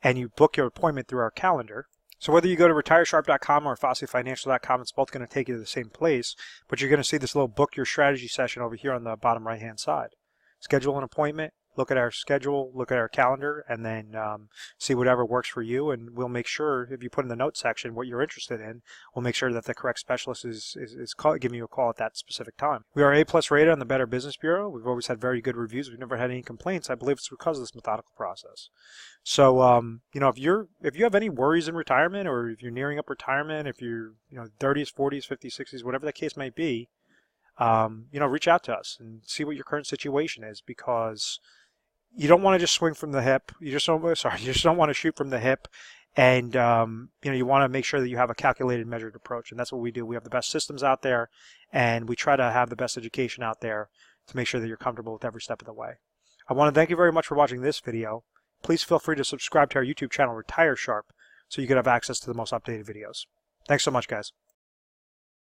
and you book your appointment through our calendar. So whether you go to retiresharp.com or fossilfinancial.com, it's both going to take you to the same place, but you're going to see this little book your strategy session over here on the bottom right-hand side. Schedule an appointment, look at our schedule, look at our calendar, and then see whatever works for you, and we'll make sure, if you put in the notes section what you're interested in, we'll make sure that the correct specialist is giving you a call at that specific time. We are A+ rated on the Better Business Bureau. We've always had very good reviews. We've never had any complaints. I believe it's because of this methodical process. So, if you have any worries in retirement, or if you're nearing up retirement, if you're 30s, 40s, 50s, 60s, whatever the case may be, reach out to us and see what your current situation is, because you don't want to just swing from the hip. You just don't want to shoot from the hip, and you want to make sure that you have a calculated, measured approach, and that's what we do. We have the best systems out there, and we try to have the best education out there to make sure that you're comfortable with every step of the way. I want to thank you very much for watching this video. Please feel free to subscribe to our YouTube channel, Retire Sharp, so you can have access to the most updated videos. Thanks so much, guys.